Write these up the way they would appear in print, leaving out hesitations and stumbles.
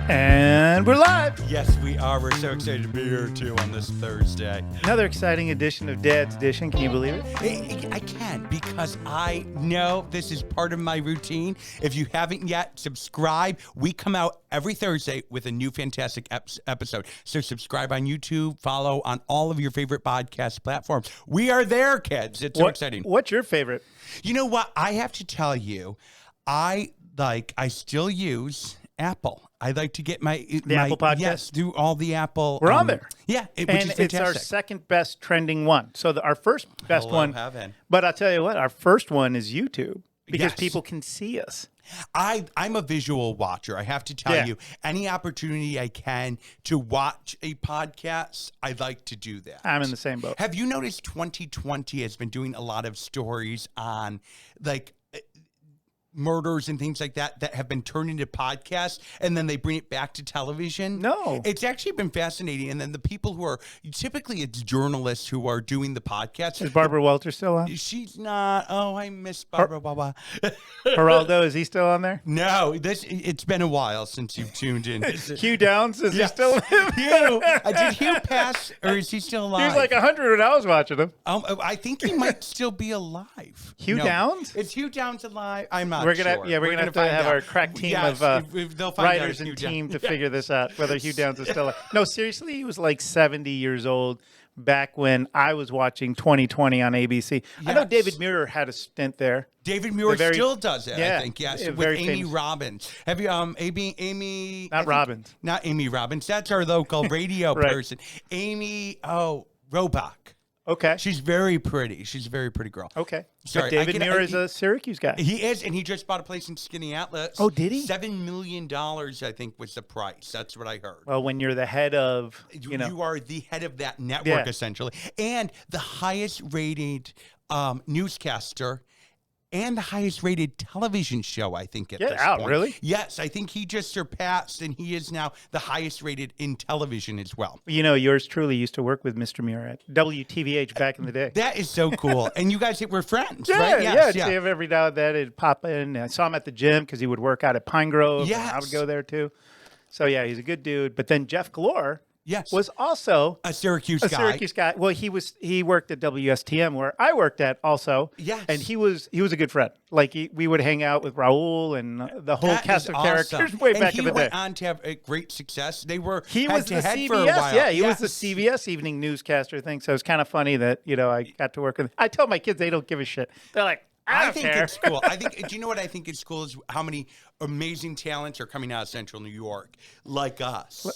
And we're live. Yes, we are. We're so excited to be here, too, on this Thursday. Another exciting edition of Dad's Edition. Can you believe it? I can, because I know this is part of my routine. If you haven't yet, subscribe. We come out every Thursday with a new fantastic episode. So subscribe on YouTube, follow on all of your favorite podcast platforms. We are there, kids. It's so exciting. What's your favorite? You know what? I have to tell you, I still use Apple. I like to get my Apple podcast? Yes, do all the Apple. We're on there. Yeah, which and is fantastic. It's our second best trending one. So our first best one. Heaven. But I'll tell you what, our first one is YouTube because Yes. people can see us. I'm a visual watcher. I have to tell you, any opportunity I can to watch a podcast, I like to do that. I'm in the same boat. Have you noticed 2020 has been doing a lot of stories on murders and things like that have been turned into podcasts, and then they bring it back to television? No. It's actually been fascinating. And then the people who are, typically it's journalists who are doing the podcast. Is Barbara Welter still on? She's not. Oh, I miss Barbara. Geraldo, is he still on there? No, it's been a while since you've tuned in. Hugh Downs, is he still Hugh, did Hugh pass, or is he still alive? He was like 100 when I was watching him. I think he might still be alive. Hugh Downs? Is Hugh Downs alive? I'm not We're gonna sure. we're gonna have to have our crack team of they'll find writers out and Hugh team Downs. to figure this out, whether Hugh Downs is still alive. No, seriously, he was like 70 years old back when I was watching 2020 on ABC. I know Yes. David Muir had a stint there. David Muir still does it, yeah, I think, yes, yeah, with very Amy famous. Robbins. Have you, Amy... Not Robbins. Not Amy Robbins. That's our local radio Right. person. Amy, Robach. Okay. She's very pretty. She's a very pretty girl. Okay. Sorry, But David Muir is a Syracuse guy. He is, and he just bought a place in Skinny Atlas. Oh, did he? $7 million, I think, was the price. That's what I heard. Well, when you're the head of, You are the head of that network, Yeah. essentially, and the highest rated newscaster and the highest rated television show, I think, at Get this out, point. really? Yes, I think he just surpassed, and he is now the highest rated in television as well. yours truly used to work with Mr. Muir at WTVH back in the day. That is so cool. And you guys were friends, Yeah, right? yeah. See him every now and then. He'd pop in. I saw him at the gym because he would work out at Pine Grove. Yes. And I would go there too. So, yeah, he's a good dude. But then Jeff Glore Yes. was also a Syracuse a guy. Syracuse guy. Well, he worked at WSTM where I worked at also. Yes. And he was a good friend. Like we would hang out with Raul and the whole That cast is of awesome. characters way back in the he day. went on to have a great success. They were He was the head-to-head CBS, for a while. yeah. He was the CBS evening newscaster thing. So it's kind of funny that I got to work with. I tell my kids they don't give a shit. They're like, I don't think care. it's cool. Do you know what I think is cool is how many amazing talents are coming out of Central New York like us.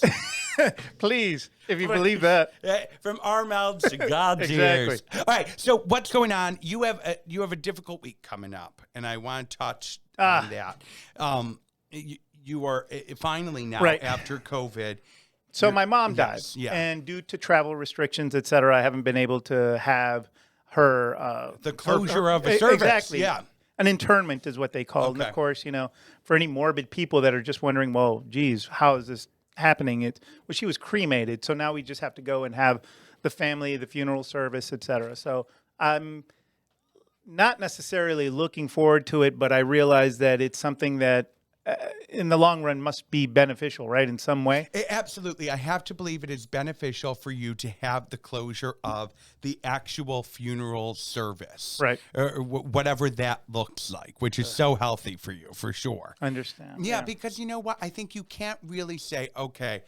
Please, if you believe that. From our mouths to God's Exactly. ears. All right. So what's going on? You have a difficult week coming up, and I want to touch on that. You are finally now Right. after COVID. So my mom died, yeah. and due to travel restrictions, et cetera, I haven't been able to have her The closure of a service. Exactly. Yeah. An internment is what they call it. And Okay. of course, for any morbid people that are just wondering, well, geez, how is this happening? She was cremated, so now we just have to go and have the family, the funeral service, et cetera. So I'm not necessarily looking forward to it, but I realize that it's something that in the long run must be beneficial, right, in some way. Absolutely. I have to believe it is beneficial for you to have the closure of the actual funeral service. Right. Or whatever that looks like, which is so healthy for you, for sure. Understand. Yeah, because you know what? I think you can't really say, okay,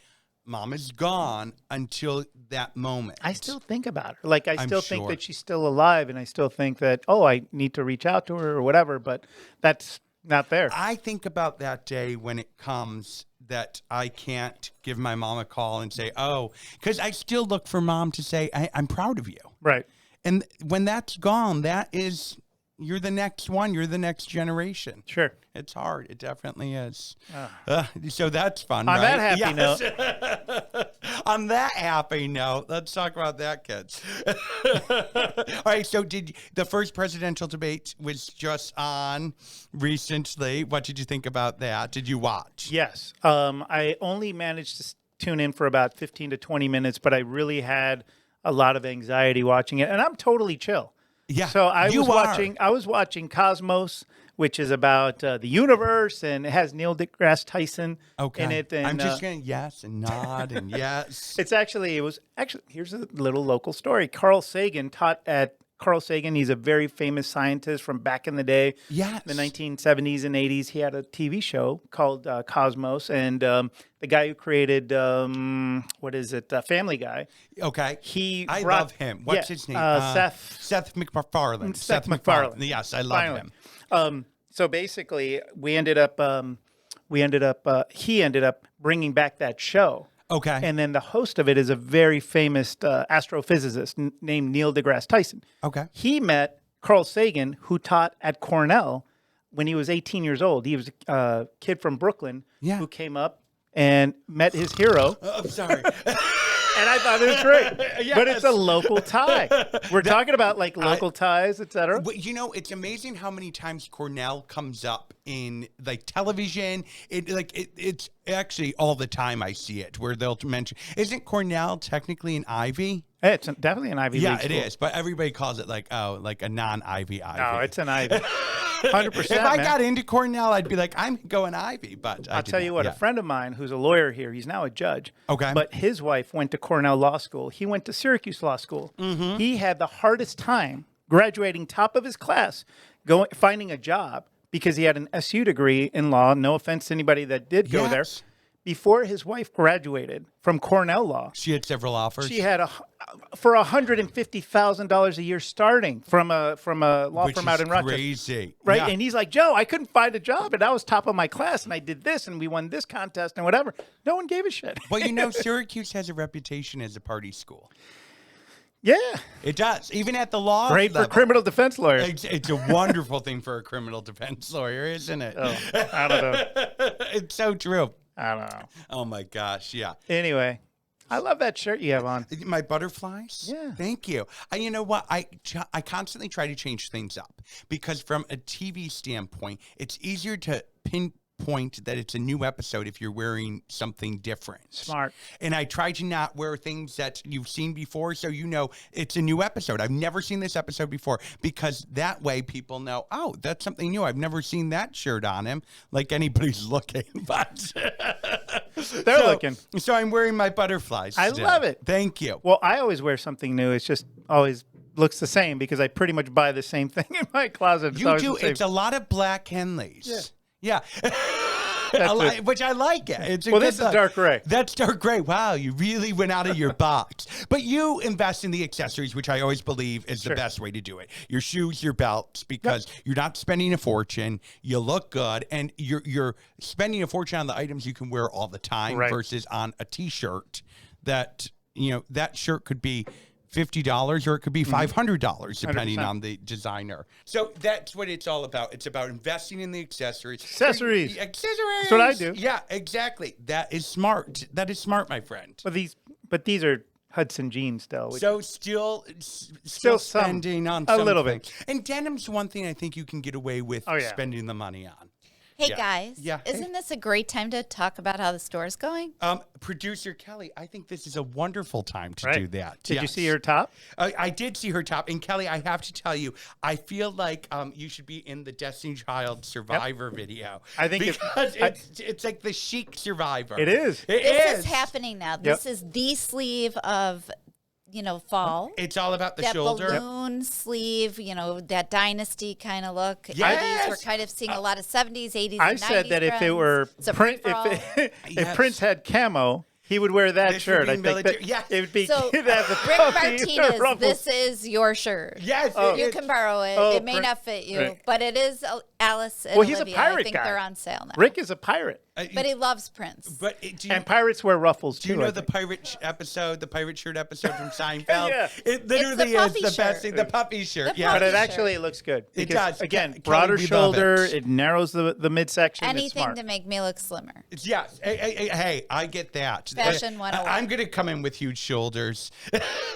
Mom is gone until that moment. I still think about her. Like, I still think sure. that she's still alive, and I still think that, I need to reach out to her or whatever, but that's not there. I think about that day when it comes that I can't give my mom a call and say, because I still look for Mom to say, I'm proud of you. Right. And when that's gone, you're the next one. You're the next generation. Sure. It's hard. It definitely is. So that's fun, On right? that happy note. On that happy note, let's talk about that, kids. All right. So the first presidential debate was just on recently. What did you think about that? Did you watch? Yes. I only managed to tune in for about 15 to 20 minutes, but I really had a lot of anxiety watching it, and I'm totally chill. Yeah. So I was watching Cosmos which is about the universe, and it has Neil deGrasse Tyson in it. And, I'm just going to yes and nod and yes. it was actually, here's a little local story. Carl Sagan taught at Carl Sagan. He's a very famous scientist from back in the day. Yes. The 1970s and 80s. He had a TV show called Cosmos. And the guy who created, Family Guy. Okay. I brought- love him. What's his name? Seth MacFarlane. Seth MacFarlane. Yes, I love him. So basically, he ended up bringing back that show. Okay. And then the host of it is a very famous astrophysicist named Neil deGrasse Tyson. Okay. He met Carl Sagan, who taught at Cornell when he was 18 years old. He was a kid from Brooklyn who came up and met his hero. I'm sorry. And I thought it was great. Yes. But it's a local tie. We're talking about like local ties, et cetera. But it's amazing how many times Cornell comes up in like television. It's actually all the time I see it where they'll mention. Isn't Cornell technically an Ivy? It's definitely an Ivy League Yeah, it school. is. But everybody calls it like a non-Ivy Ivy. No, it's an Ivy. 100%. If I got into Cornell, I'd be like, I'm going Ivy. But I'll tell you what, a friend of mine who's a lawyer here, he's now a judge. Okay. But his wife went to Cornell Law School. He went to Syracuse Law School. Mm-hmm. He had the hardest time graduating top of his class, finding a job because he had an SU degree in law. No offense to anybody that did go there. Before his wife graduated from Cornell Law, she had several offers. She had for $150,000 a year starting from a law firm out in Rochester. Crazy, right? Yeah. And he's like, Joe, I couldn't find a job, and I was top of my class, and I did this, and we won this contest, and whatever. No one gave a shit. Well, Syracuse has a reputation as a party school. Yeah, It does, even at the law. great for level. criminal defense lawyers. It's a wonderful thing for a criminal defense lawyer, isn't it? Oh, I don't know. It's so true. I don't know. Oh my gosh, yeah. Anyway, I love that shirt you have on. My butterflies? Yeah. Thank you. You know what? I constantly try to change things up because from a TV standpoint, it's easier to pinpoint that it's a new episode if you're wearing something different. Smart. And I try to not wear things that you've seen before so it's a new episode. I've never seen this episode before because that way people know, oh, that's something new. I've never seen that shirt on him like anybody's looking. But They're looking. So I'm wearing my butterflies I today. love it. Thank you. Well, I always wear something new. It's just always looks the same because I pretty much buy the same thing in my closet. You do. It's a lot of black Henleys. Yeah. Which I like it. It's a well, good this is look. dark gray. That's dark gray. Wow, you really went out of your box. But you invest in the accessories, which I always believe is the best way to do it. Your shoes, your belts, because you're not spending a fortune. You look good, and you're spending a fortune on the items you can wear all the time versus on a T-shirt that that shirt could be $50 or it could be $500 depending 100%. on the designer. So that's what it's all about. It's about investing in the accessories. Accessories. Accessories. That's what I do. Yeah, exactly. That is smart. That is smart, my friend. But these are Hudson jeans still. So still some. spending on A something. little bit. And denim's one thing I think you can get away with spending the money on. Hey guys, Yeah. isn't this a great time to talk about how the store's going? Producer Kelly, I think this is a wonderful time to do that. Did you see her top? I did see her top. And Kelly, I have to tell you, I feel like you should be in the Destiny Child Survivor video. I think because it's like the chic Survivor. It is. This is happening now. This is the sleeve of fall. It's all about the that shoulder. balloon sleeve, that dynasty kind of look. Yes. We're kind of seeing a lot of 70s, 80s, I and 90s said that if it were trends. if Prince had camo, he would wear that This shirt. would be I think that yes. it would be So, it has a Rick puffy Martinez, ruffles. this is your shirt. Yes. You can borrow it. Oh, It may not fit you, right. but it is Alice and Well, he's a Olivia. pirate I think guy. they're on sale now. Rick is a pirate, But he loves Prince. But and pirates wear ruffles too. do you know I the think. pirate the pirate shirt episode from Seinfeld? Yeah. It literally is puffy the shirt. best thing. The puppy shirt. The Yeah. But puffy it shirt. actually looks good. It because, does. Again, Kelly, broader we love shoulder. it. It narrows the midsection. It's Anything smart. to make me look slimmer. Yes. Hey, I get that. Fashion 101. I'm going to come in with huge shoulders.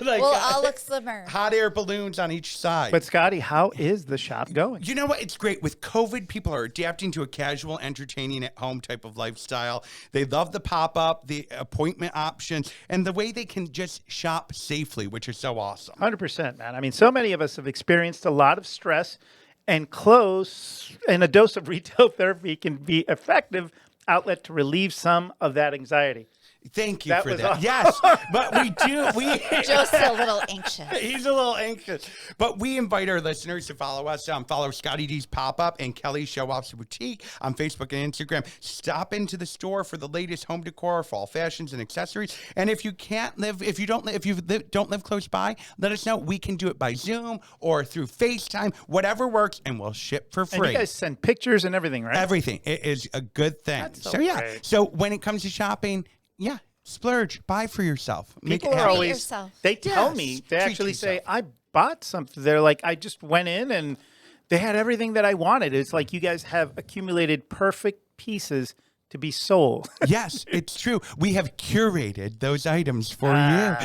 We'll all look slimmer. Hot air balloons on each side. But Scottie, how is the shop going? You know what? It's great. With COVID, people are adapting to a casual, entertaining at home type of lifestyle. They love the pop-up, the appointment options, and the way they can just shop safely, which is so awesome. 100%, man. I mean, so many of us have experienced a lot of stress and close, and a dose of retail therapy can be effective outlet to relieve some of that anxiety. Thank you That for was that. all. Yes, but we Joe's a little anxious. He's a little anxious. But we invite our listeners to follow us. Follow Scottie D's Pop-Up and Kelly's Show Off's Boutique on Facebook and Instagram. Stop into the store for the latest home decor, fall fashions, and accessories. And if you don't live close by, let us know. We can do it by Zoom or through FaceTime, whatever works, and we'll ship for free. And you guys send pictures and everything, right? Everything. It is a good thing. That's so yeah. great. So when it comes to shopping, yeah, splurge, buy for yourself. Make People it are happen. always, yourself. they tell Yes, me, they treat actually say, yourself. I bought something. They're like, I just went in and they had everything that I wanted. It's like you guys have accumulated perfect pieces to be sold. Yes, it's true. We have curated those items for you.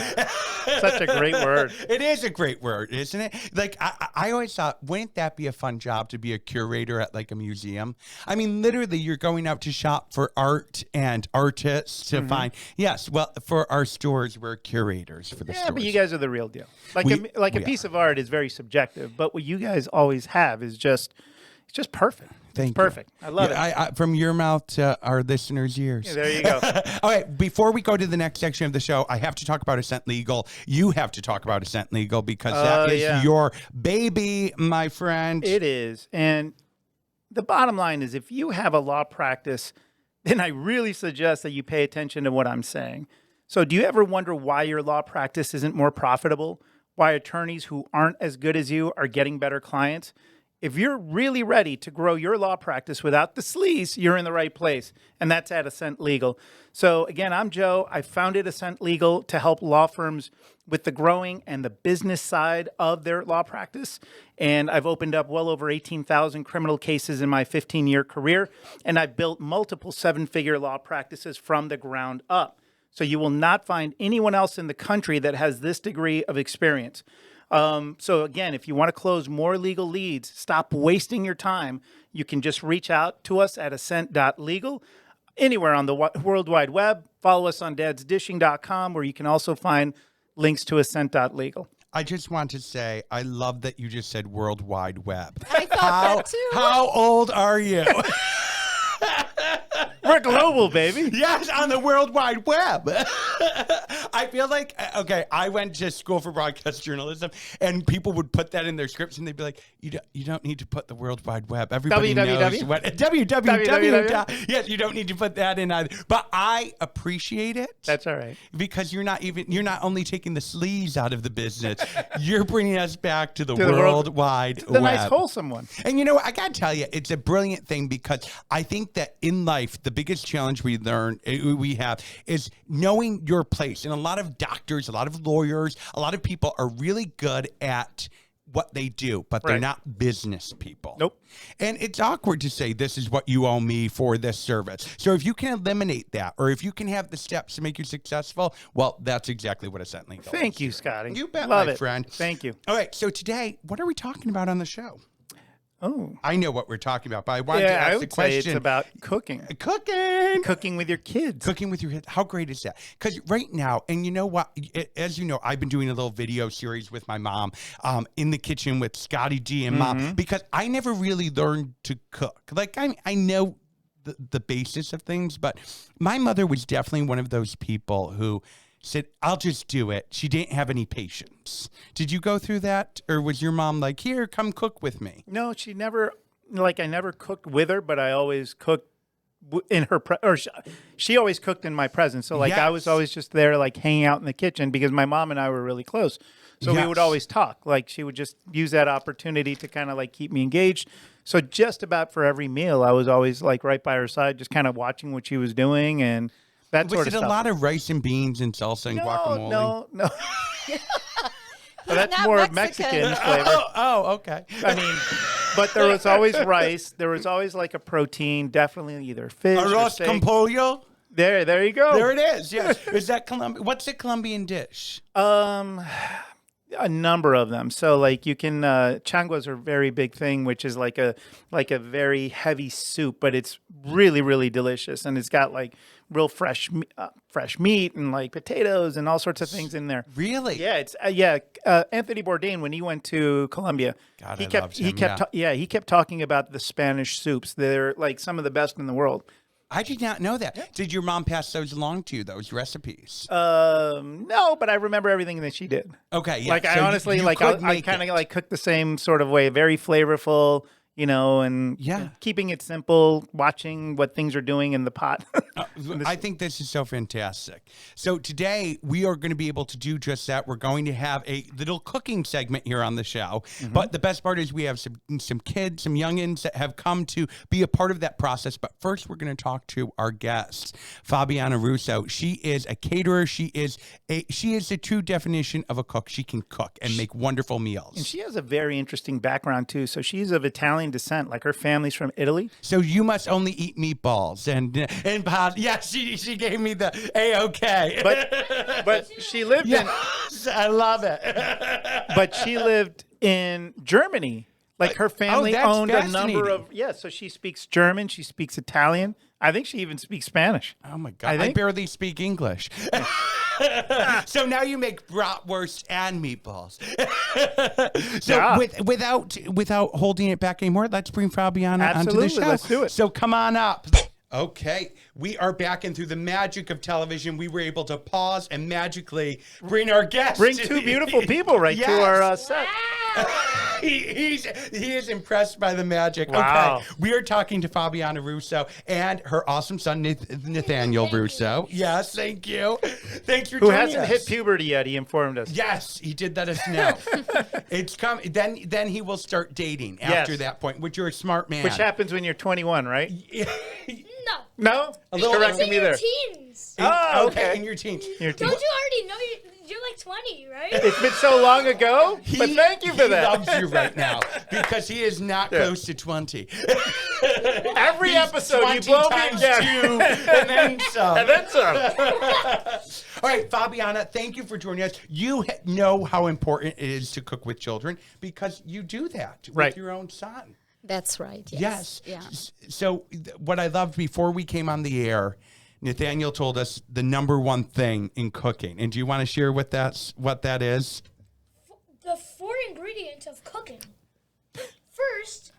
Such a great word. It is a great word, isn't it? Like, I always thought, wouldn't that be a fun job to be a curator at like a museum? I mean, literally, you're going out to shop for art and artists to find. Yes, well, for our stores, we're curators for the Yeah, stores. but you guys are the real deal. Like We a piece of art is very subjective, but what you guys always have is it's just perfect. Thank It's perfect. I love it. I from your mouth to our listeners' ears. Yeah, there you go. All right, before we go to the next section of the show, I have to talk about Ascent Legal. You have to talk about Ascent Legal because that is your baby, my friend. It is. And the bottom line is if you have a law practice, then I really suggest that you pay attention to what I'm saying. So do you ever wonder why your law practice isn't more profitable? Why attorneys who aren't as good as you are getting better clients? If you're really ready to grow your law practice without the sleaze, you're in the right place, and that's at Ascent Legal. So again, I'm Joe. I founded Ascent Legal to help law firms with the growing and the business side of their law practice, and I've opened up well over 18,000 criminal cases in my 15-year career, and I've built multiple seven-figure law practices from the ground up. So you will not find anyone else in the country that has this degree of experience. So again, if you want to close more legal leads, stop wasting your time. You can just reach out to us at ascent.legal, anywhere on the World Wide Web. Follow us on dadsdishing.com, where you can also find links to ascent.legal. I just want to say, I love that you just said World Wide Web. I thought that too. How old are you? We're global, baby. Yes, on the World Wide Web. I feel like, okay, I went to school for broadcast journalism, and people would put that in their scripts, and they'd be like, you don't need to put the World Wide Web. Everybody knows what www. Yes, you don't need to put that in either. But I appreciate it. That's all right. Because you're not only taking the sleaze out of the business, you're bringing us back to the the World Wide The Web. nice, wholesome one. And you know what? I got to tell you, it's a brilliant thing because I think that in life, the biggest challenge we have is knowing your place. And a lot of doctors, a lot of lawyers, a lot of people are really good at what they do, but they're not business people. Nope. And it's awkward to say, this is what you owe me for this service. So if you can eliminate that, or if you can have the steps to make you successful, well, that's exactly what Ascent Legal is. Thank you, Scottie. You bet, Love my it. friend. Thank you. All right, so today, what are we talking about on the show? Oh. I know what we're talking about, but I wanted to Yeah, I ask the would say question. it's about cooking. Cooking With your kids. Cooking with your kids. How great is that? Because right now, and you know what? As you know, I've been doing a little video series with my mom in the kitchen with Scottie D and Mom, because I never really learned to cook. Like, I know the basis of things, but my mother was definitely one of those people who said, I'll just do it. She didn't have any patience. Did you go through that? Or was your mom like, here, come cook with me? No, she never, I never cooked with her, but I always cooked in her, she always cooked in my presence. So I was always just there, hanging out in the kitchen because my mom and I were really close. So we would always talk. She would just use that opportunity to kind of keep me engaged. So just about for every meal, I was always right by her side, just kind of watching what she was doing and that sort of stuff. Was it a lot of rice and beans and salsa and guacamole? No. Well, that's Not more Mexican. Mexican flavor. Oh, okay. I mean, but there was always rice. There was always a protein, definitely either fish or Arroz steak. con pollo? There you go. There it is. Yes. Is that Colombian? What's a Colombian dish? a number of them. So like you can changuas are a very big thing, which is like a very heavy soup, but it's really really delicious, and it's got like real fresh meat and like potatoes and all sorts of things in there. Really? Yeah, it's Anthony Bourdain, when he went to Colombia, God, he I kept loved him, he kept talking about the Spanish soups. They're like some of the best in the world. I did not know that. Yeah. Did your mom pass those along to you, those recipes? No, but I remember everything that she did. Okay, yeah. Like so I honestly you like could I make kind of it. like cook the same sort of way, very flavorful, and keeping it simple, watching what things are doing in the pot. I think this is so fantastic. So today we are going to be able to do just that. We're going to have a little cooking segment here on the show. Mm-hmm. But the best part is we have some kids, some youngins that have come to be a part of that process. But first, we're going to talk to our guest, Fabiano Russo. She is a caterer. She is the true definition of a cook. She can cook and make wonderful meals. And she has a very interesting background too. So she's of Italian descent, like her family's from Italy. So you must only eat meatballs and pasta. Yeah, she gave me the A-OK. But she lived yes, I love it. but she lived in Germany. Like her family that's owned a number fascinating. of so she speaks German, she speaks Italian. I think she even speaks Spanish. Oh my God, I barely speak English. So now you make bratwurst and meatballs. So without holding it back anymore, let's bring Fabiana onto the show. Let's do it. So come on up. Okay, we are back, and through the magic of television, we were able to pause and magically bring our guest. Bring two beautiful people to our set. He is impressed by the magic. Wow. Okay, we are talking to Fabiana Russo and her awesome son Nathaniel Russo. Yes, thank you. Thanks for Who joining hasn't us. hit puberty yet, he informed us. Yes, he did let us know. It's come. Then he will start dating after that point, which you're a smart man. Which happens when you're 21, right? No. No? little- Correcting me there. Teens. Oh, okay. In your teens. Don't you already know you're like 20, right? It's been so long ago, but thank you for that. He loves you right now because he is not close to 20. Every episode, you 20 blow me times again. 2 and then some. And then some. All right, Fabiana, thank you for joining us. You know how important it is to cook with children because you do that with your own son. That's right. Yes. Yeah. So what I loved before we came on the air, Nathaniel told us the number one thing in cooking. And do you want to share what that is? The 4 ingredients of cooking. First,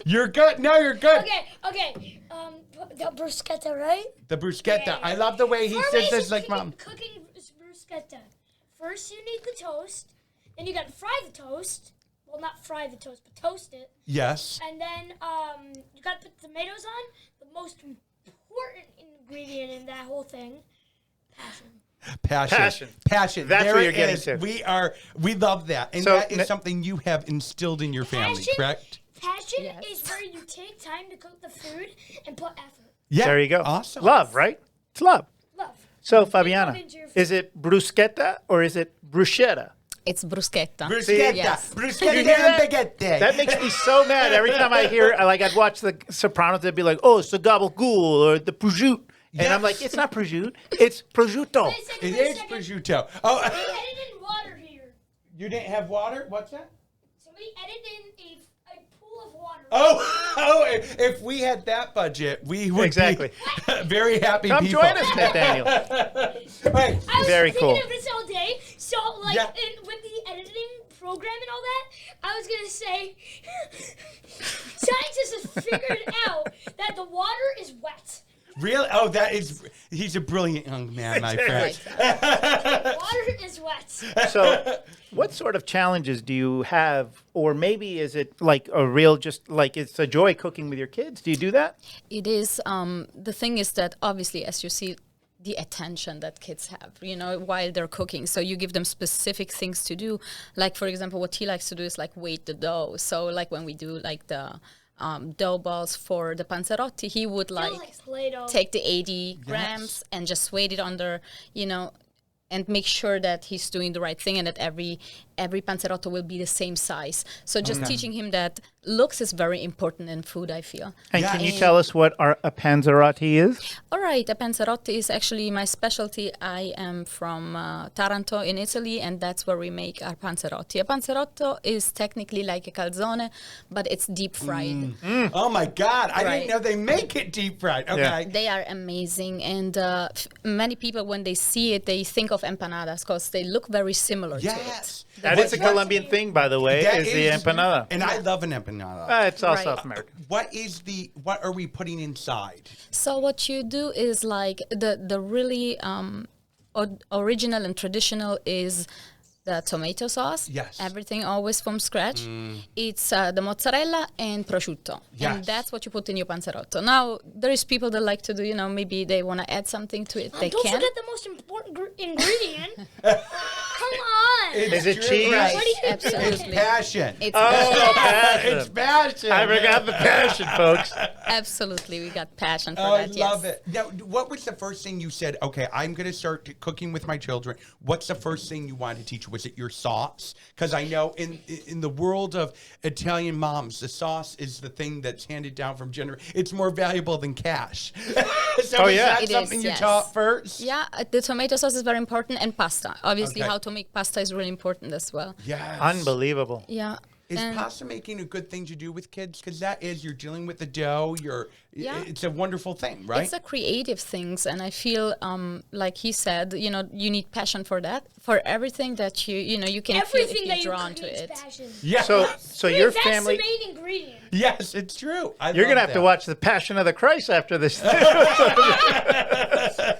You're good. No, you're good. okay. The bruschetta, right? The bruschetta. Yeah. I love the way he 4 says ways this of like mom. Cooking bruschetta. First, you need the toast. Then you got to fry the toast. Well, not fry the toast, but toast it. Yes. And then you got to put tomatoes on. The most important ingredient in that whole thing, passion. Passion. That's there what you're it getting is. to. We love that. And So, that is something you have instilled in your family, Passion? correct? Passion Yes. is where you take time to cook the food and put effort. Yeah. There you go. Awesome. Love, right? It's love. Love. So, Love Fabiana, into your food. is it bruschetta or is it bruschetta? It's bruschetta. Bruschetta. Yes. Bruschetta You hear and that? baguette. That makes me so mad every time I hear, I'd watch The Sopranos, they'd be like, oh, it's the gabagool or the prosciutto. And I'm like, it's not prosciutto, it's prosciutto. Wait a second, It wait a is second. prosciutto. Oh, They added in water here. you didn't have water? What's that? Somebody added in a pool of water. Oh, if we had that budget, we would Exactly. be very happy Come people. join us, Nathaniel. Right. I was Very thinking cool. of this all day. So, Yeah. with the editing program and all that, I was going to say scientists have figured out that the water is wet. Really? Oh, he's a brilliant young man, my friend. Water is wet. So, what sort of challenges do you have? Or maybe is it like a real, just like it's a joy cooking with your kids? Do you do that? It is. The thing is that obviously, as you see, the attention that kids have, while they're cooking. So you give them specific things to do. Like, for example, what he likes to do is like weight the dough. So like when we do like the dough balls for the Panzerotti, he would Feels like like Play-Doh. take the 80 grams and just weight it under, and make sure that he's doing the right thing and that every panzerotto will be the same size. So just teaching him that looks is very important in food, I feel. And can you tell us what a Panzerotti is? All right, a panzerotti is actually my specialty. I am from Taranto in Italy, and that's where we make our panzerotti. A panzerotto is technically like a calzone, but it's deep fried. Oh my God! I Right. didn't know they make it deep fried. Okay. Yeah. They are amazing, and many people, when they see it, they think of empanadas because they look very similar to it. Yes. That is a Colombian thing, by the way, That is the empanada. And I love an empanada. It's all Right. South American. What are we putting inside? So what you do is like the really original and traditional is the tomato sauce. Yes. Everything always from scratch. It's the mozzarella and prosciutto. Yes. And that's what you put in your panzerotto. Now, there is people that like to do, maybe they want to add something to it. They Don't can. forget the most important ingredient. Come on. Is it true, cheese? right. What do you It's Absolutely. passion. It's Passion. It's passion. I forgot the passion, folks. absolutely, we got passion for Oh, that. I love yes. it. Now, what was the first thing you said? Okay, I'm going to start cooking with my children. What's the first thing you wanted to teach? Was it your sauce? Because I know in the world of Italian moms, the sauce is the thing that's handed down from generation. It's more valuable than cash. So Oh, is yeah. that It something is, you yes. taught first? Yeah, the tomato sauce is very important, and pasta. Obviously, Okay. how to make pasta is really important as well. Yes. Unbelievable. Yeah. Is and- pasta making a good thing to do with kids? Because you're dealing with the dough. Yeah. It's a wonderful thing, right? It's a creative things, and I feel like he said, you need passion for that, for everything that you can Everything feel that if you you're drawn cook to needs it. passion. yeah. So your That's family, the main ingredient. yes, it's true. you're going to have to watch The Passion of the Christ after this. There's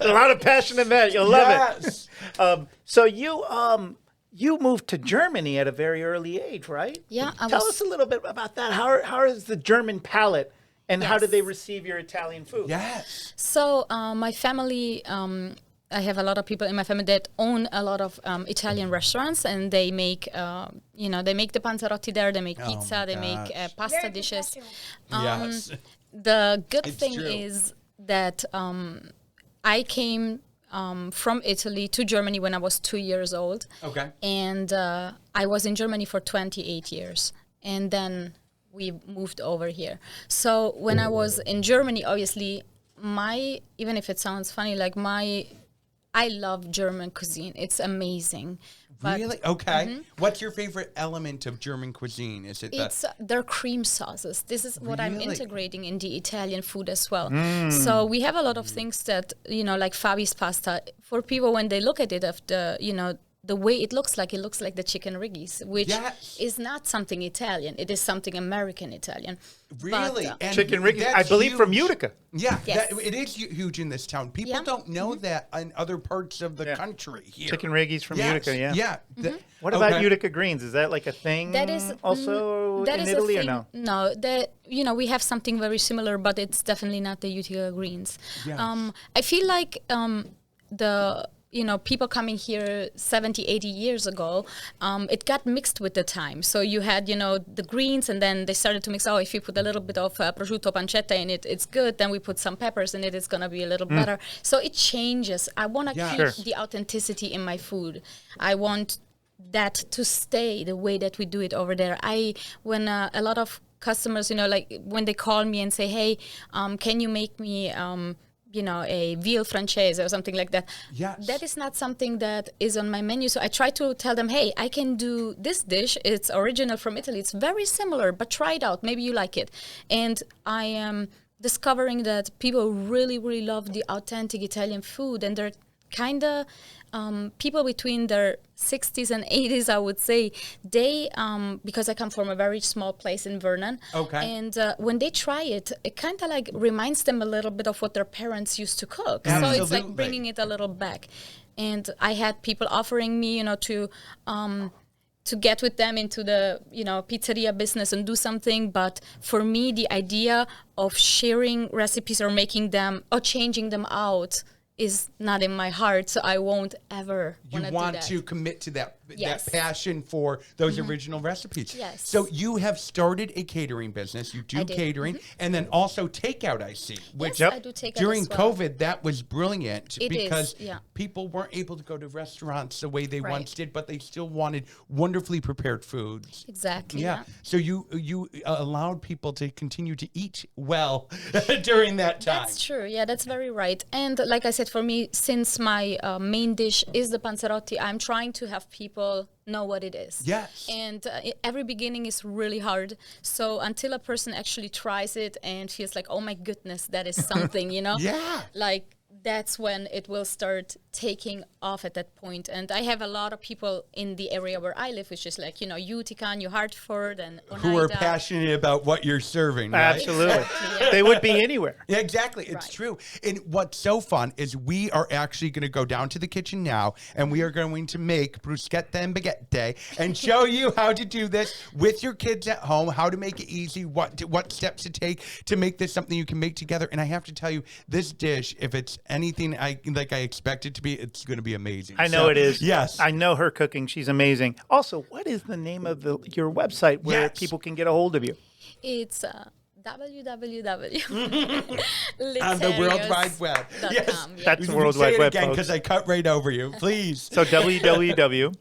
a lot of passion in that. You'll love Yes. it. So you moved to Germany at a very early age, right? Yeah, I Tell was- us a little bit about that. How is the German palate, and how Yes. did they receive your Italian food? Yes. So my family, I have a lot of people in my family that own a lot of Italian restaurants, and they make, they make the panzerotti there. They make pizza. They make pasta Very dishes. professional. Yes. The good It's thing true. is that I came from Italy to Germany when I was 2 years old. Okay. And I was in Germany for 28 years. And then we moved over here. So when I was in Germany, obviously, even if it sounds funny, I love German cuisine. It's amazing. But Really? Okay. What's your favorite element of German cuisine? Is it the it's their cream sauces. This is what I'm Really? integrating in the Italian food as well. So we have a lot of things that, like Fabi's pasta. For people, when they look at it, the way it looks like the chicken riggis, which Yes. is not something Italian. It is something American Italian. really? But, And Chicken riggis, I that's believe, from huge. Utica. Yeah, Yes. it is huge in this town. People Yeah. don't know that in other parts of the Yeah. country here. Chicken riggis from Yes. Utica, yeah. Yeah. What about Okay. Utica Greens? Is that like a thing That is also that in is a Italy or thing- no? No, we have something very similar, but it's definitely not the Utica Greens. Yes. I feel like the people coming here 70, 80 years ago, it got mixed with the time. So you had, the greens, and then they started to mix, if you put a little bit of prosciutto pancetta in it, it's good. Then we put some peppers in it, it's going to be a little better. So it changes. I want to Yeah. keep Sure. the authenticity in my food. I want that to stay the way that we do it over there. When a lot of customers, when they call me and say, hey, can you make me a veal francese or something like that. Yes. That is not something that is on my menu. So I try to tell them, hey, I can do this dish. It's original from Italy. It's very similar, but try it out. Maybe you like it. And I am discovering that people really, really love the authentic Italian food. And they're kind of people between their 60s and 80s, I would say, they, because I come from a very small place in Vernon. Okay. And when they try it, it kind of reminds them a little bit of what their parents used to cook. So it's Absolutely. like bringing it a little back. And I had people offering me, to get with them into the, pizzeria business and do something. But for me, the idea of sharing recipes or making them or changing them out is not in my heart, so I won't ever You want want do that. to commit to that Yes. that passion for those original recipes. Yes. So you have started a catering business. You do I did. catering and then also takeout, I see. Which Yes, I do takeout during as well. COVID, that was brilliant It is, because yeah. people weren't able to go to restaurants the way they Right. once did, but they still wanted wonderfully prepared foods. Exactly. Yeah. So you allowed people to continue to eat well during that time. That's true. Yeah, that's very right. And like I said, for me, since my main dish is the Panzerotti, I'm trying to have people know what it is. Yes. And every beginning is really hard. So until a person actually tries it and feels like, oh my goodness, that is something, you know? Yeah. Like that's when it will start taking off at that point. And I have a lot of people in the area where I live, which is like, you know, Utica, New Hartford, and Who are Oneida. passionate about what you're serving, right? Absolutely. Exactly, yeah. They would be anywhere. Yeah, exactly. It's Right. true. And what's so fun is we are actually going to go down to the kitchen now and we are going to make bruschetta and baguette and show you how to do this with your kids at home, how to make it easy, what steps to take to make this something you can make together. And I have to tell you, this dish, if it's anything I expect it to be, it's going to be amazing. I know So, it is. Yes. I know her cooking. She's amazing. Also, what is the name of your website where Yes. people can get a hold of you? It's www. On the World Wide Web. Yes. Yeah. That's the Will World you Wide say it Web, again folks. because I cut right over you. Please. So www.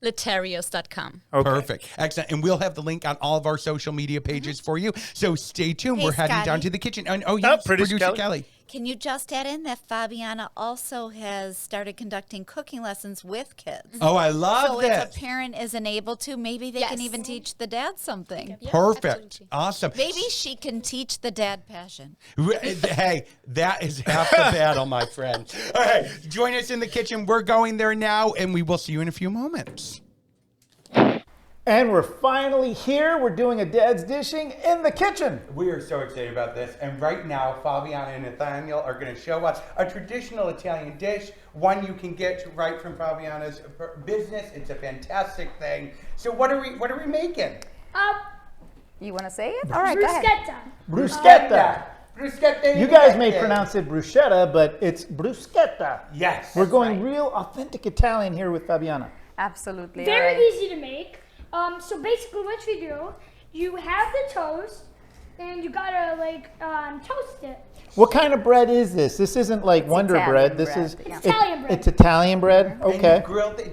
Letarios.com. Okay. Perfect. Excellent. And we'll have the link on all of our social media pages for you. So stay tuned. Hey, We're heading down Scottie. to the kitchen. And, oh, yes, Producer Producer Kelly. Kelly. Can you just add in that Fabiana also has started conducting cooking lessons with kids? Oh, I love So this. if a parent isn't able to, maybe they can Yes. even teach the dad something. Yeah, Perfect. absolutely. Awesome. Maybe she can teach the dad passion. Hey, that is half the battle, my friend. All right. Join us in the kitchen. We're going there now, and we will see you in a few moments. And we're finally here. We're doing a Dad's Dishing in the kitchen. We are so excited about this. And right now, Fabiana and Nathaniel are going to show us a traditional Italian dish, one you can get right from Fabiana's business. It's a fantastic thing. So what are we making? You want to say it? All right, go ahead. Bruschetta. Bruschetta. You guys may pronounce it bruschetta, but it's bruschetta. Yes. We're going real authentic Italian here with Fabiana. Absolutely. all Very right. easy to make. So basically, what you do, you have the toast, and you gotta toast it. What kind of bread is this? This isn't like Wonder Italian Bread. This bread, is yeah. It's Italian bread. It's Italian bread. Okay.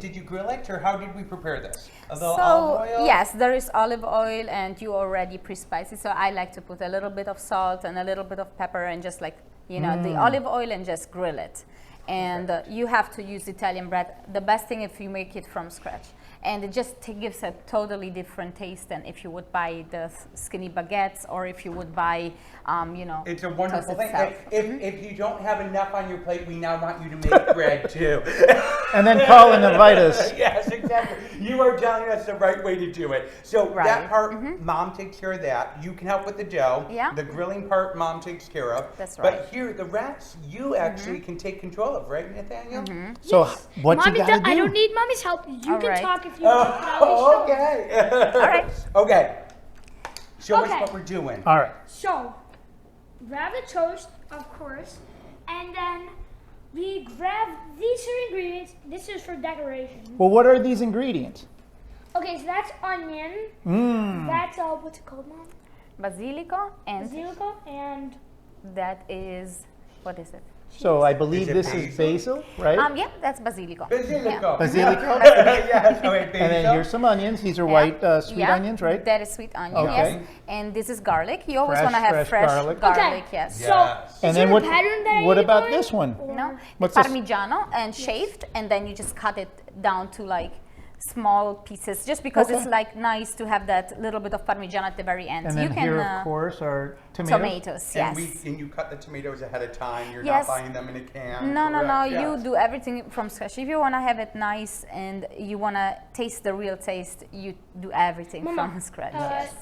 Did you grill it, or how did we prepare this? A little So olive oil? yes, there is olive oil, and you already pre-spice it. So I like to put a little bit of salt and a little bit of pepper, and just the olive oil, and just grill it. And you have to use Italian bread. The best thing if you make it from scratch. And it just gives a totally different taste than if you would buy the skinny baguettes or if you would buy, It's a wonderful toast thing. itself. If you don't have enough on your plate, we now want you to make bread too. And then call and invite us. Yes, exactly. You are telling us the right way to do it. So that Right. part, Mom takes care of that. You can help with the dough. Yeah. The grilling part, Mom takes care of. That's But right. here, the rest, you actually can take control of, right, Nathaniel? So what you Mommy, gotta do? I don't need mommy's help. You All can right. talk if you want. but I'll be shown. Okay. All right. Okay. Show us Okay. what we're doing. All right. So, grab the toast, of course, and then we grab these two ingredients. This is for decoration. Well, what are these ingredients? Okay, so that's onion. That's what's it called, Mom? basilico, and Basilico and that is, what is it? So I believe it this is basil? basil, right? Yeah, that's basilico. Basilico. Basilico. Yes. Oh, wait, And then basil. here's some onions. These are Yeah. white sweet Yeah, onions, right? That is sweet onion, Okay. yes. And this is garlic. You always Fresh- want to have fresh fresh, garlic. Okay. yes. Yeah. so. Yes. And Is then there what? a pattern that I What need about for it? this one? No, What's this? Parmigiano and shaved, and then you just cut it down to like small pieces, just because Okay. it's like nice to have that little bit of Parmigiano at the very end. And you then can here, of course, are tomatoes. tomatoes, And, yes. and you cut the tomatoes ahead of time. You're Yes. not buying them in a can. No, correct? you Yes. do everything from scratch. If you want to have it nice and you want to taste the real taste, you do everything Mama, from scratch. Uh, Yes.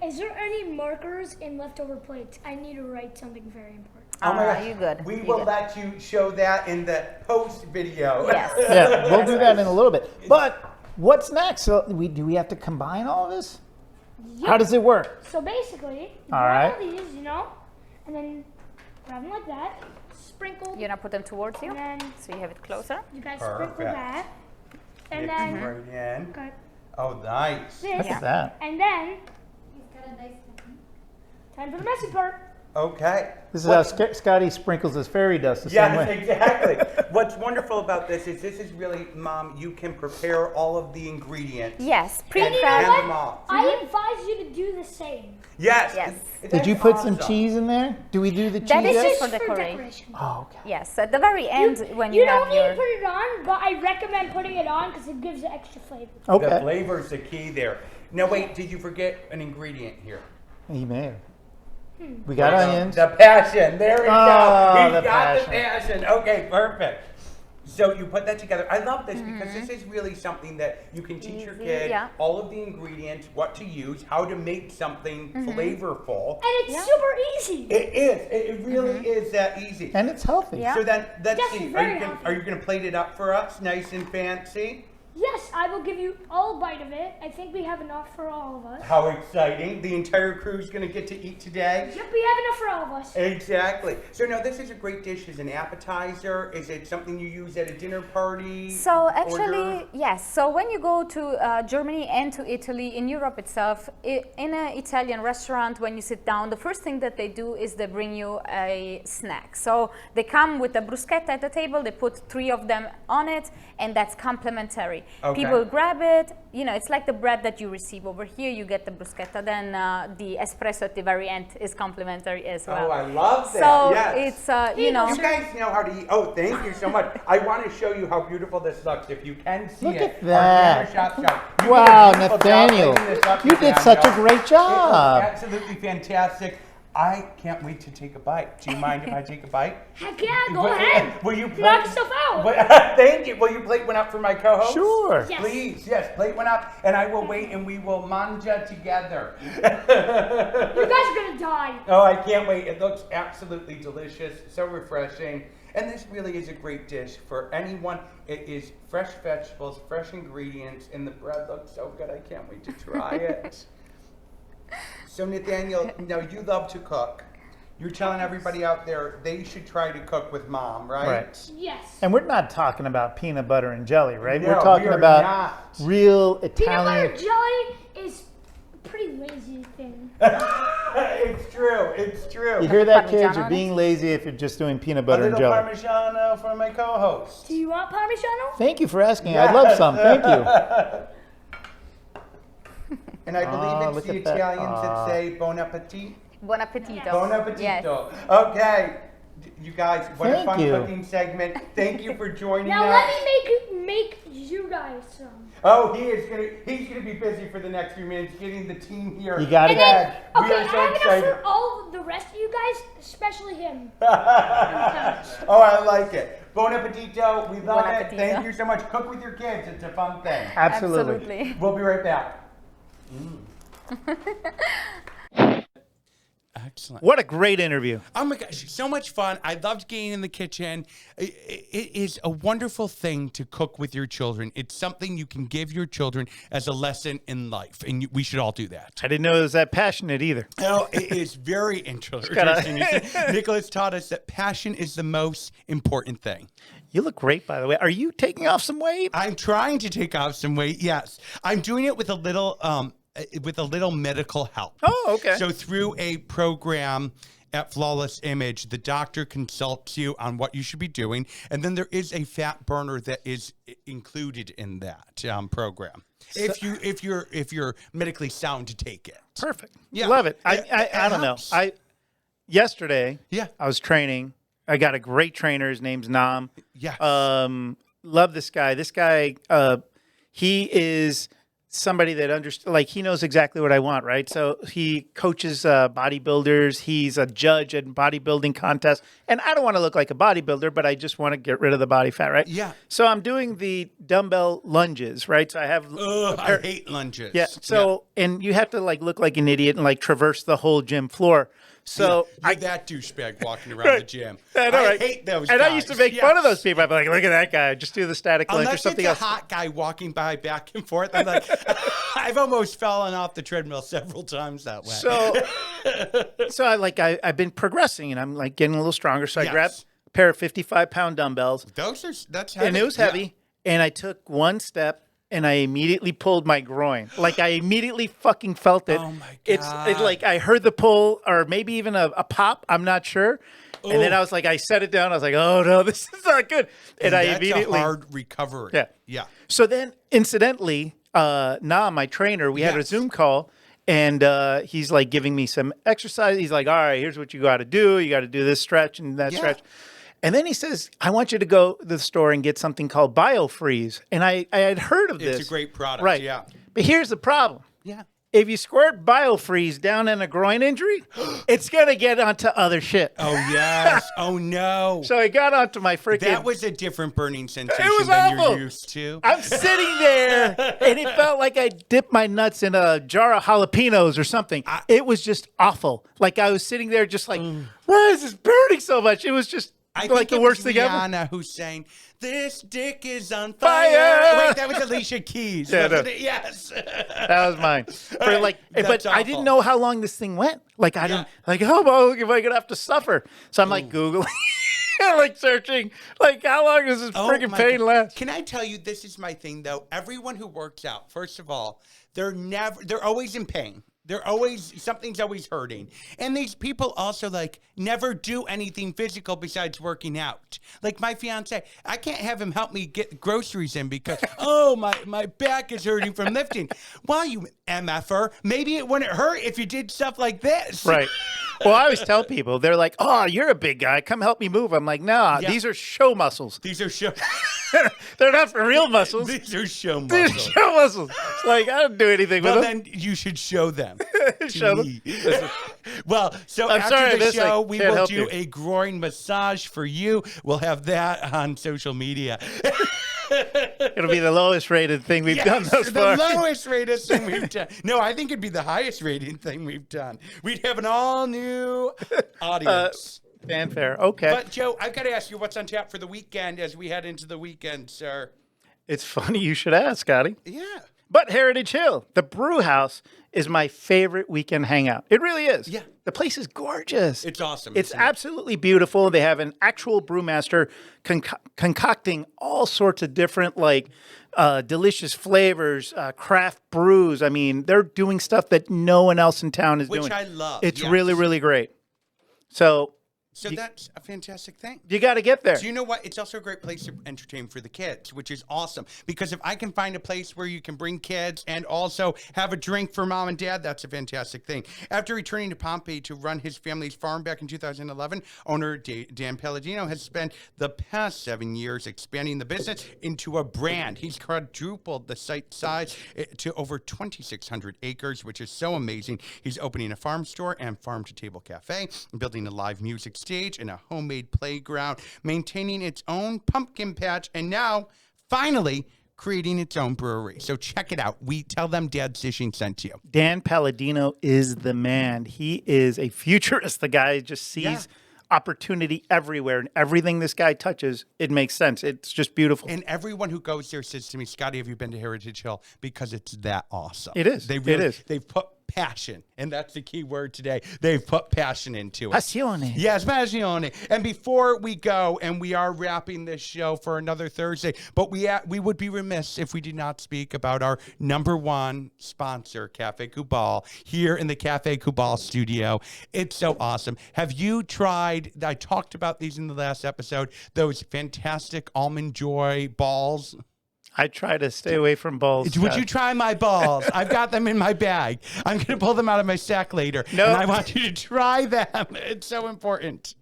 Is there any markers in leftover plates? I need to write something very important. Oh my gosh. You good. We You will good. let you show that in the post video. Yes. Yeah, we'll do that in a little bit. But what's next? So do we have to combine all of this? How does it work? So basically, All grab right. all these, and then grab them like that, sprinkle, You're gonna put them towards you, and then so you have it closer. you guys Perfect. sprinkle that, and Mix then right in. cut Oh, nice. this, Look at that. and then time for the messy part. Okay. This is how Scottie sprinkles his fairy dust the same Yes, way. exactly. What's wonderful about this is really, Mom, you can prepare all of the ingredients. Yes, And pre-prep. hand them off. I advise you to do the same. Yes. Yes. Did you put some cheese in there? Do we do the cheese? That is yet? just Just for for decoration. decoration. Oh, okay. Yes, at the very end when You you have don't need your. to put it on, but I recommend putting it on because it gives it extra flavor. The Okay. flavor's the key there. Now, wait, did you forget an ingredient here? He may have. We got onions. The passion. There we go. Oh, He's the got the passion. passion. Okay, perfect. So you put that together. I love this because this is really something that you can teach your Easy, kid yeah. all of the ingredients, what to use, how to make something flavorful. And it's super easy. It is. It really is that easy. And it's healthy. Yeah. So then, let's Yes, see. it's Are very you gonna, healthy. are you going to plate it up for us, nice and fancy? Yes, I will give you all a bite of it. I think we have enough for all of us. How exciting! The entire crew's going to get to eat today. Yep, we have enough for all of us. Exactly. So now this is a great dish as an appetizer. Is it something you use at a dinner party? So actually, Order? yes. So when you go to Germany and to Italy, in Europe itself, in an Italian restaurant, when you sit down, the first thing that they do is they bring you a snack. So they come with a bruschetta at the table. They put 3 of them on it, and that's complimentary. Okay. People grab it. You know, it's like the bread that you receive over here. You get the bruschetta, then the espresso at the very end is complimentary as well. Oh, I love that. So yes. it's you know. You guys know how to eat. Oh, thank you so much. I want to show you how beautiful this looks. If you can see Look it. at that. Our camera shot. You did a Wow, beautiful job Nathaniel. lighting this up, You did Nathaniel. such a great It was job. absolutely fantastic. I can't wait to take a bite. Do you mind if I take a bite? Heck yeah, go Will- ahead. Will you Knock plate? yourself out. Thank you. Will you plate one up for my co-host? Sure. Yes. Please, yes, plate one up, and I will wait, and we will manja together. You guys are gonna die. Oh, I can't wait. It looks absolutely delicious, so refreshing. And this really is a great dish for anyone. It is fresh vegetables, fresh ingredients, and the bread looks so good. I can't wait to try it. So Nathaniel, now you love to cook. You're telling everybody out there they should try to cook with Mom, right? Right. Yes. And we're not talking about peanut butter and jelly, right? No, we're talking we are about not. real Peanut butter Italian. jelly is a pretty lazy thing. It's true. It's true. You hear that, kids? Parmigiano You're on being lazy if you're just doing peanut A butter and little jelly. Parmigiano for my co-host. Do you want Parmigiano? Thank you for asking. I'd love some. Thank you. And I believe look it's the at that. Italians that say bon appetit. Buon appetito. Bon appetito. Yes. Okay. You guys, what a Thank fun you. cooking segment. Thank you for joining Now us. let me make you guys some. Oh, he's gonna be busy for the next few minutes getting the team here. You got it. And then, We okay, are I so have excited. enough for all the rest of you guys, especially him. Oh, I like it. Bon appetito. We love Bon it. appetito. Thank you so much. Cook with your kids. It's a fun thing. Absolutely. We'll be right back. Excellent. What a great interview. Oh my gosh, so much fun. I loved getting in the kitchen. It is a wonderful thing to cook with your children. It's something you can give your children as a lesson in life, and we should all do that. I didn't know it was that passionate either. Oh, it is very interesting. Nicholas taught us that passion is the most important thing. You look great, by the way. Are you taking off some weight? I'm trying to take off some weight, yes. I'm doing it with a little medical help. Oh, okay. So through a program at Flawless Image, the doctor consults you on what you should be doing, and then there is a fat burner that is included in that program. If you're medically sound to take it. Perfect. Yeah. Love it. It I don't know. helps. Yesterday, Yeah. I was training. I got a great trainer. His name's Nam. Yes. Love this guy. This guy, he is somebody that he knows exactly what I want, right? So he coaches bodybuilders. He's a judge at bodybuilding contests. And I don't want to look like a bodybuilder, but I just want to get rid of the body fat, right? Yeah. So I'm doing the dumbbell lunges, right? So I have I hate lunges. yeah. So and you have to look like an idiot and traverse the whole gym floor. So You're that douchebag walking around the gym. I know, right? hate those And guys. I used to make fun of those people. I'd be like, look at that guy. Just do the static lunge or Unless something it's a else. hot guy walking by back and forth. I'm like, I've almost fallen off the treadmill several times that way. So I've been progressing and I'm like getting a little stronger. So I Yes. grabbed a pair of 55-pound dumbbells That's heavy. and it was heavy. And I took one step and I immediately pulled my groin. Like I immediately fucking felt it. Oh my It's God. like I heard the pull or maybe even a pop. I'm not sure. And then I was like, I set it down. I was like, oh no, this is not good. And I that's immediately a hard recovery. Yeah. Yeah. So then, incidentally, my trainer, we had a Yes. Zoom call, and he's like giving me some exercise. He's like, all right, here's what you got to do. You got to do this stretch and that Yeah. stretch. And then he says, I want you to go to the store and get something called BioFreeze. And I had heard of this. It's a great product. Right. Yeah. But here's the problem. Yeah. If you squirt BioFreeze down in a groin injury, it's going to get onto other shit. Oh, yes. Oh, no. So I got onto my freaking... That was a different burning sensation was than awful. you're used to. I'm sitting there, and it felt like I dipped my nuts in a jar of jalapenos or something. It was just awful. Like I was sitting there, just like, why is this burning so much? It was just I like think the it worst was thing ever. Rihanna who's saying, "This dick is on fire." Fire! Wait, that was Alicia Keys. Yeah, wasn't no. it? Yes. That was mine. For like, That's but I awful. didn't know how long this thing went. Like I didn't like, how long am I gonna have to suffer? So I'm like Googling, like searching, like how long does this freaking my pain God. last? Can I tell you, this is my thing though. Everyone who works out, first of all, they're always in pain. Something's always hurting. And these people also like never do anything physical besides working out. Like my fiance, I can't have him help me get groceries in because, my back is hurting from lifting. Well, you MFer, maybe it wouldn't hurt if you did stuff like this. Right. Well, I always tell people, they're like, oh, you're a big guy. Come help me move. I'm like, nah, Yeah. these are show muscles. These are show. They're not for real muscles. These are show These are muscles. show muscles. It's like, I don't do anything Well, with them. then you should show them. to Show them. me. Well, so I'm after sorry, the this, like, show, we can't will help do you. a groin massage for you. We'll have that on social media. It'll be the lowest rated thing we've done thus the far. lowest rated thing we've done. No, I think it'd be the highest rated thing we've done. We'd have an all new audience. Fanfare. Okay. But Joe, I've got to ask you, what's on tap for the weekend as we head into the weekend, sir? It's funny you should ask, Scotty. Yeah. But Heritage Hill, the brew house, is my favorite weekend hangout. It really is. Yeah. The place is gorgeous. It's awesome. It's isn't it? absolutely beautiful. They have an actual brewmaster concocting all sorts of different, like, delicious flavors, craft brews. I mean, they're doing stuff that no one else in town is doing. Which I love. It's yes. really, really great. So So that's a fantastic thing. you got to get there. Do you know what? It's also a great place to entertain for the kids, which is awesome. Because if I can find a place where you can bring kids and also have a drink for mom and dad, that's a fantastic thing. After returning to Pompeii to run his family's farm back in 2011, owner Dan Palladino has spent the past 7 years expanding the business into a brand. He's quadrupled the site size to over 2,600 acres, which is so amazing. He's opening a farm store and farm-to-table cafe, building a live music stage and a homemade playground, maintaining its own pumpkin patch, and now, finally, creating its own brewery. So check it out. We tell them Dad Sishing sent you. Dan Palladino is the man. He is a futurist. The guy just sees opportunity everywhere, and everything this guy touches, it makes sense. It's just beautiful. And everyone who goes there says to me, Scotty, have you been to Heritage Hill? Because it's that awesome. It is. They really, It is. They've put passion, and that's the key word today. They've put passion into it. Passione. Yes, passione. And before we go, and we are wrapping this show for another Thursday, but we would be remiss if we did not speak about our number one sponsor, Cafe Cubal, here in the Cafe Cubal studio. It's so awesome. Have you tried, I talked about these in the last episode, those fantastic Almond Joy Balls? I try to stay away from balls. Would you try my balls? I've got them in my bag. I'm going to pull them out of my sack later. No. And I want you to try them. It's so important.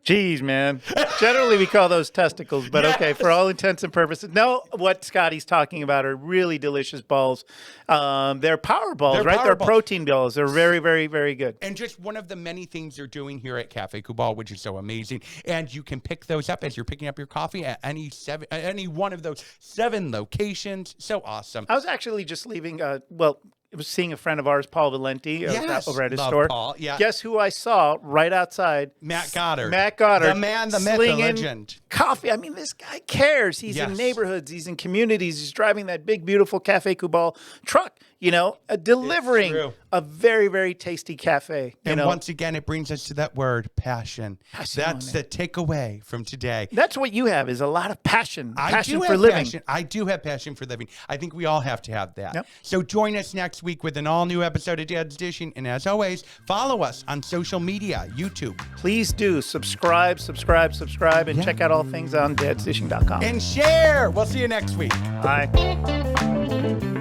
Jeez, man. Generally, we call those testicles, but okay, for all intents and purposes. No, what Scotty's talking about are really delicious balls. They're power balls, They're right? power They're balls. protein balls. They're very, very, very good. And just one of the many things they're doing here at Cafe Cubal, which is so amazing. And you can pick those up as you're picking up your coffee at any one of those 7 locations. So awesome. I was actually just leaving, was seeing a friend of ours, Paul Valenti, Yes, over at his love store. Paul, yeah. Guess who I saw right outside? Matt Goddard. Matt Goddard. The man, the myth, the slinging legend. Coffee. I mean, this guy cares. He's in Yes. neighborhoods. He's in communities. He's driving that big, beautiful Cafe Cubal truck, delivering true. a very, very tasty cafe. And once again, it brings us to that word, passion. That's Passione. the takeaway from today. That's what you have, is a lot of passion. I Passion do for have living. passion. I do have passion for living. I think we all have to have that. Yep. So join us next week with an all-new episode of Dad's Dishing. And as always, follow us on social media, YouTube. Please do subscribe, and check out all things on dadsdishing.com. And share. We'll see you next week. Bye.